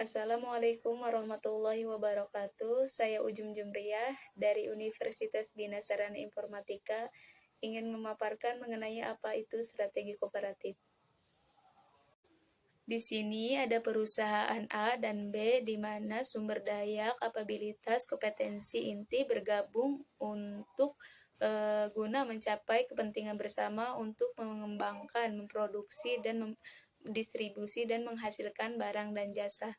Assalamualaikum warahmatullahi wabarakatuh. Saya Ujum Jumriyah dari Universitas Bina Sarana Informatika ingin memaparkan mengenai apa itu strategi kooperatif. Di sini ada perusahaan A dan B di mana sumber daya, kapabilitas, kompetensi inti bergabung untuk guna mencapai kepentingan bersama untuk mengembangkan, memproduksi dan distribusi dan menghasilkan barang dan jasa.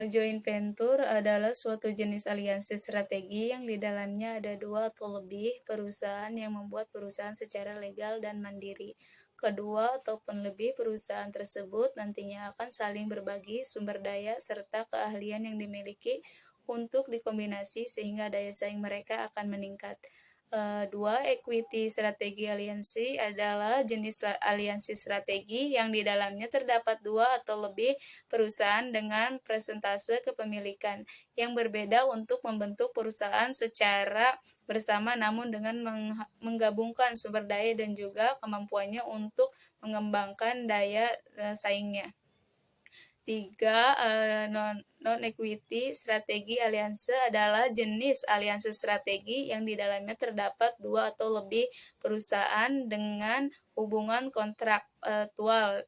Joint venture adalah suatu jenis aliansi strategi yang di dalamnya ada dua atau lebih perusahaan yang membuat perusahaan secara legal dan mandiri. Kedua ataupun lebih perusahaan tersebut nantinya akan saling berbagi sumber daya serta keahlian yang dimiliki untuk dikombinasi sehingga daya saing mereka akan meningkat. Dua, equity strategi aliansi adalah jenis aliansi strategi yang di dalamnya terdapat dua atau lebih perusahaan dengan persentase kepemilikan yang berbeda untuk membentuk perusahaan secara bersama namun dengan menggabungkan sumber daya dan juga kemampuannya untuk mengembangkan daya saingnya. Tiga, non-equity strategi alianse adalah jenis aliansi strategi yang di dalamnya terdapat dua atau lebih perusahaan dengan hubungan kontraktual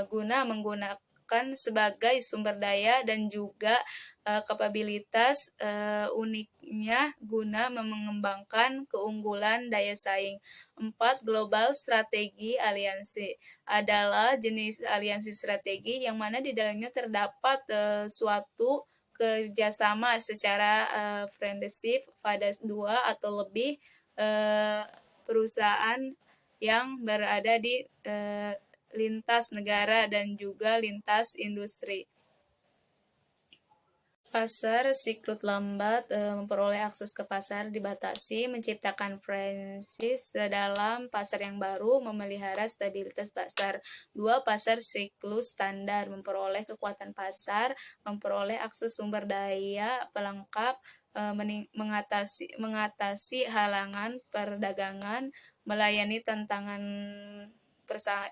guna menggunakan sebagai sumber daya dan juga kapabilitas uniknya guna mengembangkan keunggulan daya saing. 4. Global strategi aliansi adalah jenis aliansi strategi yang mana di dalamnya terdapat suatu kerjasama secara friendship pada dua atau lebih perusahaan yang berada di lintas negara dan juga lintas industri. Pasar siklut lambat memperoleh akses ke pasar dibatasi, menciptakan franchise dalam pasar yang baru, memelihara stabilitas pasar. Dua, pasar siklus standar memperoleh kekuatan pasar, memperoleh akses sumber daya pelengkap, mengatasi halangan perdagangan, melayani tantangan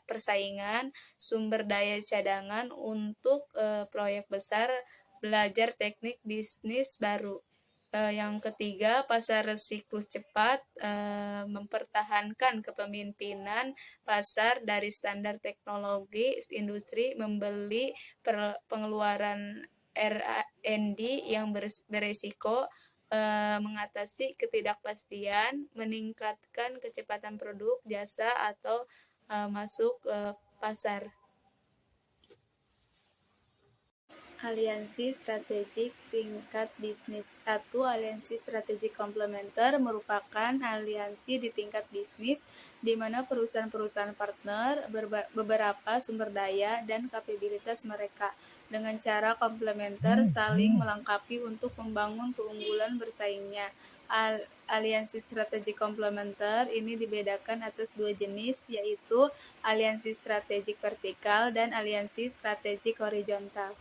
persaingan, sumber daya cadangan untuk proyek besar, belajar teknik bisnis baru. Yang ketiga, pasar siklus cepat mempertahankan kepemimpinan pasar dari standar teknologi industri, membeli pengeluaran R&D yang beresiko, mengatasi ketidakpastian, meningkatkan kecepatan produk, jasa, atau masuk pasar. Aliansi strategik tingkat bisnis. 1. Aliansi strategik komplementer merupakan aliansi di tingkat bisnis di mana perusahaan-perusahaan partner beberapa sumber daya dan kapabilitas mereka dengan cara komplementer saling melengkapi untuk membangun keunggulan bersaingnya. Aliansi strategik komplementer ini dibedakan atas dua jenis, yaitu aliansi strategik vertikal dan aliansi strategik horizontal.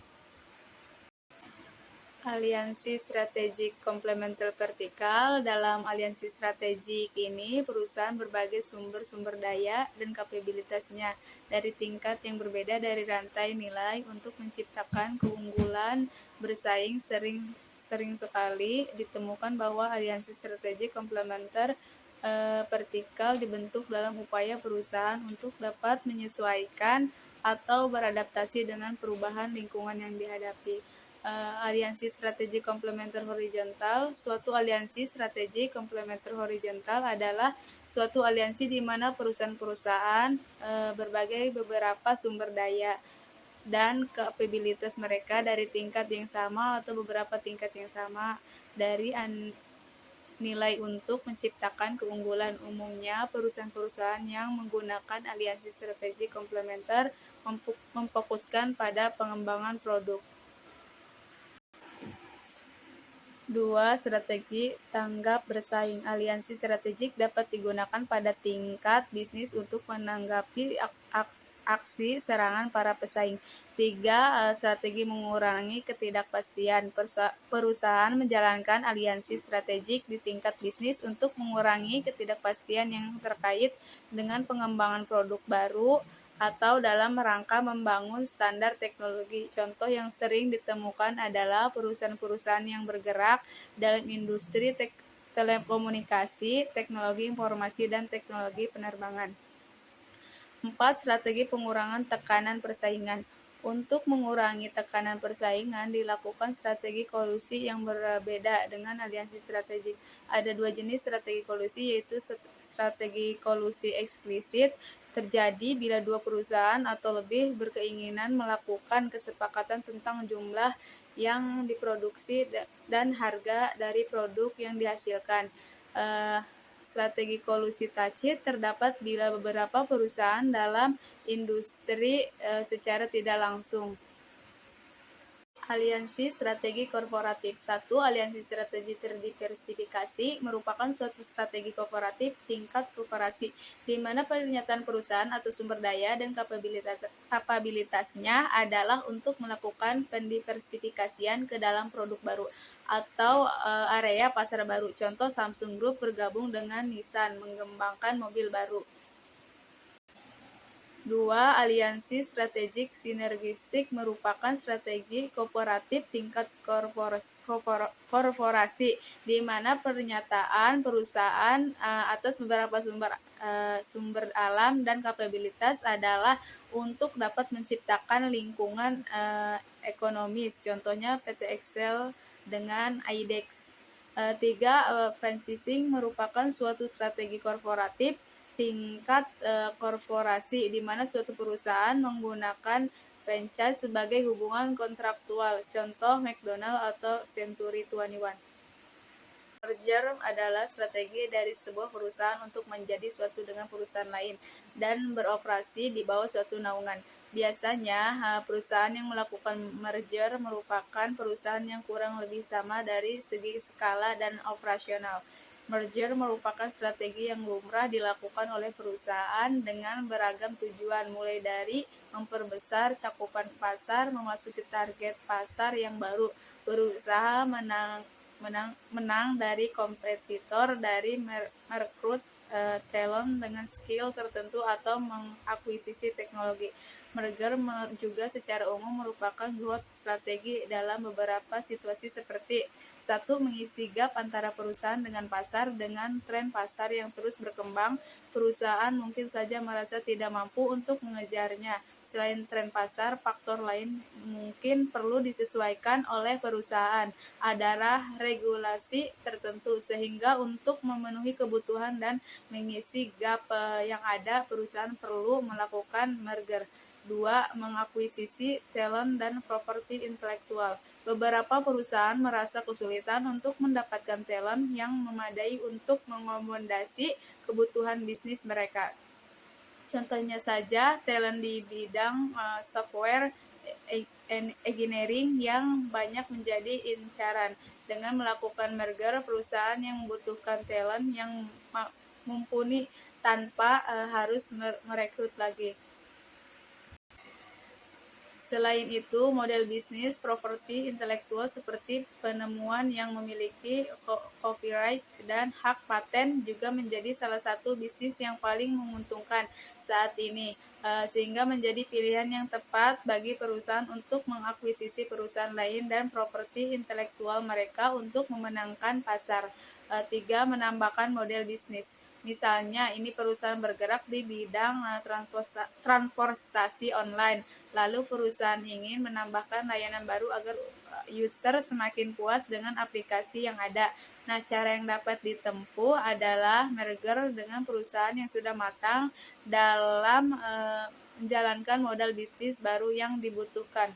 Aliansi strategik komplementer vertikal. Dalam aliansi strategik ini, perusahaan berbagai sumber daya dan kapabilitasnya dari tingkat yang berbeda dari rantai nilai untuk menciptakan keunggulan bersaing. Sering sekali ditemukan bahwa aliansi strategik komplementer vertikal dibentuk dalam upaya perusahaan untuk dapat menyesuaikan atau beradaptasi dengan perubahan lingkungan yang dihadapi. Aliansi strategi komplementer horizontal. Suatu aliansi strategi komplementer horizontal adalah suatu aliansi di mana perusahaan-perusahaan berbagai beberapa sumber daya dan kapabilitas mereka dari tingkat yang sama atau beberapa tingkat yang sama dari nilai untuk menciptakan keunggulan. Umumnya, perusahaan-perusahaan yang menggunakan aliansi strategi komplementer memfokuskan pada pengembangan produk. 2. Strategi tanggap bersaing. Aliansi strategik dapat digunakan pada tingkat bisnis untuk menanggapi aksi serangan para pesaing. 3. Strategi mengurangi ketidakpastian. Perusahaan menjalankan aliansi strategik di tingkat bisnis untuk mengurangi ketidakpastian yang terkait dengan pengembangan produk baru, atau dalam rangka membangun standar teknologi. Contoh yang sering ditemukan adalah perusahaan-perusahaan yang bergerak dalam industri telekomunikasi, teknologi informasi, dan teknologi penerbangan. 4. Strategi pengurangan tekanan persaingan. Untuk mengurangi tekanan persaingan, dilakukan strategi kolusi yang berbeda dengan aliansi strategik. Ada dua jenis strategi kolusi, yaitu strategi kolusi eksplisit, terjadi bila dua perusahaan atau lebih berkeinginan melakukan kesepakatan tentang jumlah yang diproduksi dan harga dari produk yang dihasilkan. Strategi kolusi tacit terdapat bila beberapa perusahaan dalam industri secara tidak langsung. Aliansi strategi korporatif. 1. Aliansi strategi terdiversifikasi merupakan suatu strategi korporatif tingkat korporasi, di mana pernyataan perusahaan atau sumber daya dan kapabilitasnya adalah untuk melakukan pendiversifikasian ke dalam produk baru atau area pasar baru. Contoh, Samsung Group bergabung dengan Nissan mengembangkan mobil baru. 2. Aliansi strategik sinergistik merupakan strategi kooperatif tingkat korporasi, di mana pernyataan perusahaan atas beberapa sumber alam dan kapabilitas adalah untuk dapat menciptakan lingkungan ekonomis. Contohnya PT Excel dengan IDEX. 3. Franchising merupakan suatu strategi korporatif tingkat korporasi, di mana suatu perusahaan menggunakan franchise sebagai hubungan kontraktual. Contoh, McDonald atau Century 21. Merger adalah strategi dari sebuah perusahaan untuk menjadi suatu dengan perusahaan lain dan beroperasi di bawah suatu naungan. Biasanya, perusahaan yang melakukan merger merupakan perusahaan yang kurang lebih sama dari segi skala dan operasional. Merger merupakan strategi yang lumrah dilakukan oleh perusahaan dengan beragam tujuan, mulai dari memperbesar cakupan pasar, memasuki target pasar yang baru, berusaha menang dari kompetitor, dari merekrut talent dengan skill tertentu, atau mengakuisisi teknologi. Merger juga secara umum merupakan growth strategi dalam beberapa situasi seperti: 1. Mengisi gap antara perusahaan dengan pasar. Dengan tren pasar yang terus berkembang, perusahaan mungkin saja merasa tidak mampu untuk mengejarnya. Selain tren pasar, faktor lain mungkin perlu disesuaikan oleh perusahaan. Adalah regulasi tertentu, sehingga untuk memenuhi kebutuhan dan mengisi gap yang ada, perusahaan perlu melakukan merger. 2. Mengakuisisi talent dan properti intelektual. Beberapa perusahaan merasa kesulitan untuk mendapatkan talent yang memadai untuk mengakomodasi kebutuhan bisnis mereka. Contohnya saja, talent di bidang software engineering yang banyak menjadi incaran. Dengan melakukan merger, perusahaan yang membutuhkan talent yang mumpuni tanpa harus merekrut lagi. Selain itu, model bisnis properti intelektual seperti penemuan yang memiliki copyright dan hak paten juga menjadi salah satu bisnis yang paling menguntungkan saat ini, sehingga menjadi pilihan yang tepat bagi perusahaan untuk mengakuisisi perusahaan lain dan properti intelektual mereka untuk memenangkan pasar. 3. Menambahkan model bisnis. Misalnya, ini perusahaan bergerak di bidang transportasi online, lalu perusahaan ingin menambahkan layanan baru agar user semakin puas dengan aplikasi yang ada. Nah, cara yang dapat ditempuh adalah merger dengan perusahaan yang sudah matang dalam menjalankan modal bisnis baru yang dibutuhkan.